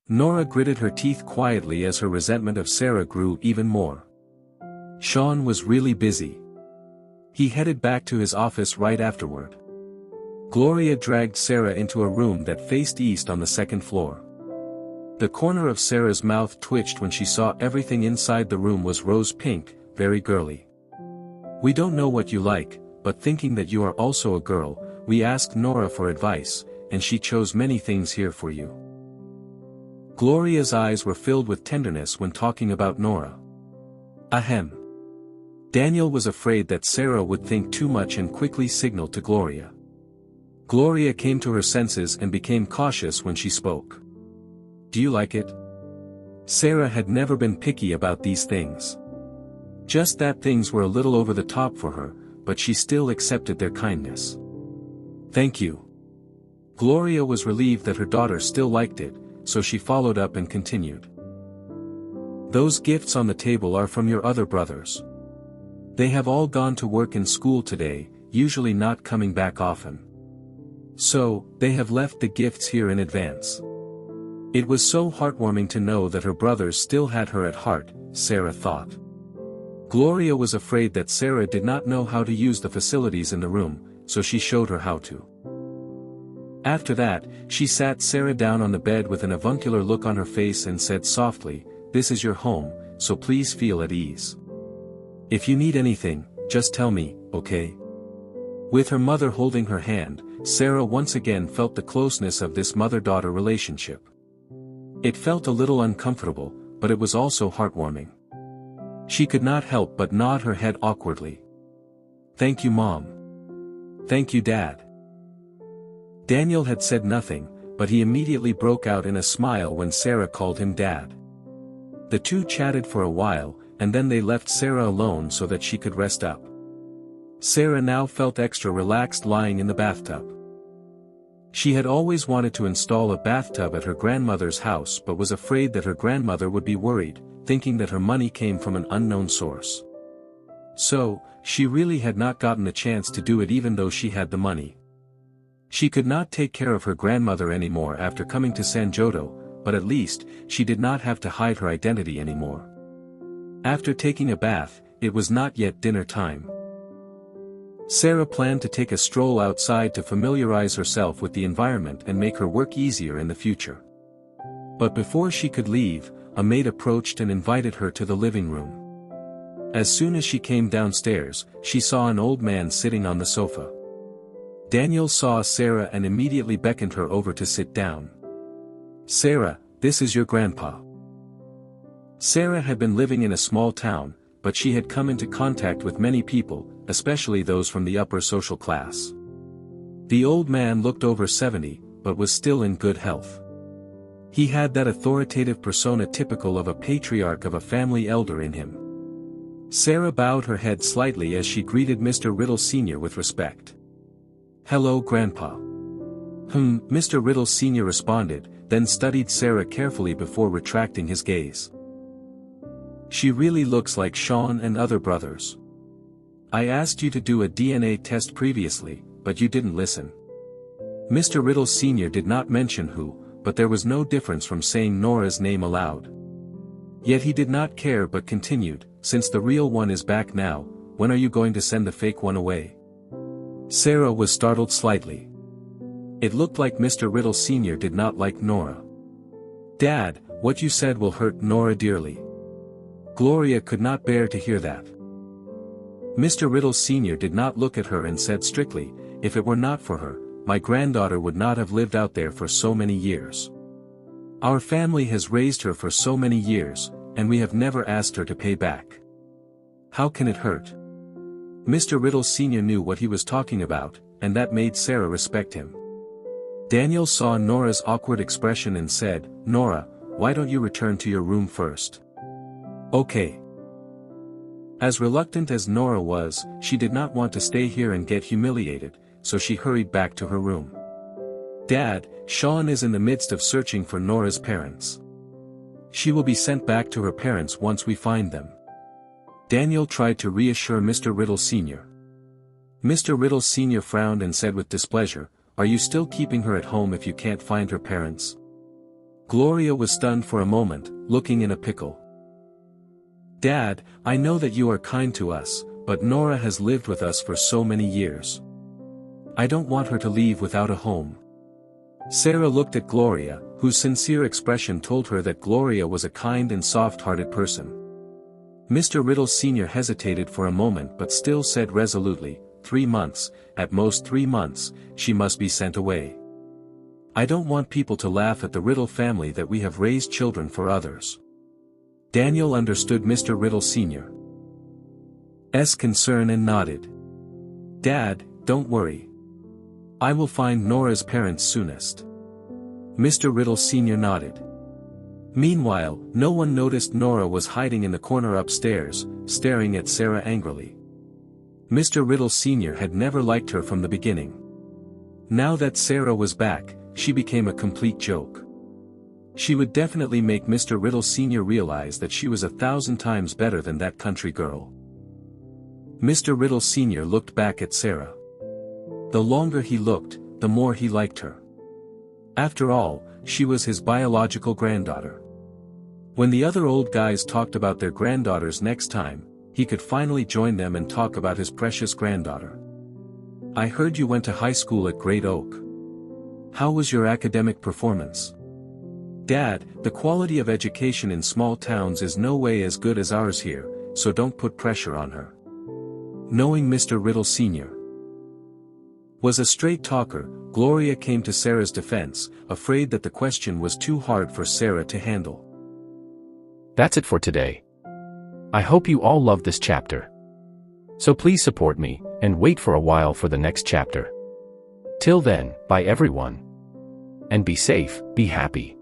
Nora gritted her teeth quietly as her resentment of Sarah grew even more. Sean was really busy. He headed back to his office right afterward. Gloria dragged Sarah into a room that faced east on the second floor. The corner of Sarah's mouth twitched when she saw everything inside the room was rose pink, very girly. "We don't know what you like, but thinking that you are also a girl, we asked Nora for advice, and she chose many things here for you." Gloria's eyes were filled with tenderness when talking about Nora. Ahem. Daniel was afraid that Sarah would think too much and quickly signaled to Gloria. Gloria came to her senses and became cautious when she spoke. "Do you like it?" Sarah had never been picky about these things. Just that things were a little over the top for her, but she still accepted their kindness. "Thank you." Gloria was relieved that her daughter still liked it, so she followed up and continued. "Those gifts on the table are from your other brothers. They have all gone to work in school today, usually not coming back often. So, they have left the gifts here in advance." It was so heartwarming to know that her brothers still had her at heart, Sarah thought. Gloria was afraid that Sarah did not know how to use the facilities in the room, so she showed her how to. After that, she sat Sarah down on the bed with an avuncular look on her face and said softly, "This is your home, so please feel at ease. If you need anything, just tell me, okay?" With her mother holding her hand, Sarah once again felt the closeness of this mother-daughter relationship. It felt a little uncomfortable, but it was also heartwarming. She could not help but nod her head awkwardly. "Thank you, Mom." "Thank you, Dad." Daniel had said nothing, but he immediately broke out in a smile when Sarah called him Dad. The two chatted for a while, and then they left Sarah alone so that she could rest up. Sarah now felt extra relaxed lying in the bathtub. She had always wanted to install a bathtub at her grandmother's house but was afraid that her grandmother would be worried, thinking that her money came from an unknown source. So, she really had not gotten the chance to do it even though she had the money. She could not take care of her grandmother anymore after coming to San Jodo, but at least, she did not have to hide her identity anymore. After taking a bath, it was not yet dinner time. Sarah planned to take a stroll outside to familiarize herself with the environment and make her work easier in the future. But before she could leave, a maid approached and invited her to the living room. As soon as she came downstairs, she saw an old man sitting on the sofa. Daniel saw Sarah and immediately beckoned her over to sit down. "Sarah, this is your grandpa." Sarah had been living in a small town, but she had come into contact with many people, especially those from the upper social class. The old man looked over 70, but was still in good health. He had that authoritative persona typical of a patriarch of a family elder in him. Sarah bowed her head slightly as she greeted Mr. Riddle Sr. with respect. "Hello, Grandpa." Mr. Riddle Sr. responded, then studied Sarah carefully before retracting his gaze. "She really looks like Sean and other brothers. I asked you to do a DNA test previously, but you didn't listen." Mr. Riddle Sr. did not mention who, but there was no difference from saying Nora's name aloud. Yet he did not care but continued, "Since the real one is back now, when are you going to send the fake one away?" Sarah was startled slightly. It looked like Mr. Riddle Sr. did not like Nora. "Dad, what you said will hurt Nora dearly." Gloria could not bear to hear that. Mr. Riddle Sr. did not look at her and said strictly, "If it were not for her, my granddaughter would not have lived out there for so many years. Our family has raised her for so many years, and we have never asked her to pay back. How can it hurt?" Mr. Riddle Sr. knew what he was talking about, and that made Sarah respect him. Daniel saw Nora's awkward expression and said, "Nora, why don't you return to your room first?" "Okay." As reluctant as Nora was, she did not want to stay here and get humiliated, so she hurried back to her room. "Dad, Sean is in the midst of searching for Nora's parents. She will be sent back to her parents once we find them." Daniel tried to reassure Mr. Riddle Sr. Mr. Riddle Sr. frowned and said with displeasure, "Are you still keeping her at home if you can't find her parents?" Gloria was stunned for a moment, looking in a pickle. "Dad, I know that you are kind to us, but Nora has lived with us for so many years. I don't want her to leave without a home." Sarah looked at Gloria, whose sincere expression told her that Gloria was a kind and soft-hearted person. Mr. Riddle Sr. hesitated for a moment but still said resolutely, 3 months, at most 3 months, she must be sent away. I don't want people to laugh at the Riddle family that we have raised children for others. Daniel understood Mr. Riddle Sr.'s concern and nodded. "Dad, don't worry. I will find Nora's parents soonest." Mr. Riddle Sr. nodded. Meanwhile, no one noticed Nora was hiding in the corner upstairs, staring at Sarah angrily. Mr. Riddle Sr. had never liked her from the beginning. Now that Sarah was back, she became a complete joke. She would definitely make Mr. Riddle Sr. realize that she was 1,000 times better than that country girl. Mr. Riddle Sr. looked back at Sarah. The longer he looked, the more he liked her. After all, she was his biological granddaughter. When the other old guys talked about their granddaughters next time, he could finally join them and talk about his precious granddaughter. "I heard you went to high school at Great Oak. How was your academic performance?" "Dad, the quality of education in small towns is no way as good as ours here, so don't put pressure on her." Knowing Mr. Riddle Sr. was a straight talker, Gloria came to Sarah's defense, afraid that the question was too hard for Sarah to handle. That's it for today. I hope you all loved this chapter. So please support me, and wait for a while for the next chapter. Till then, bye everyone. And be safe, be happy.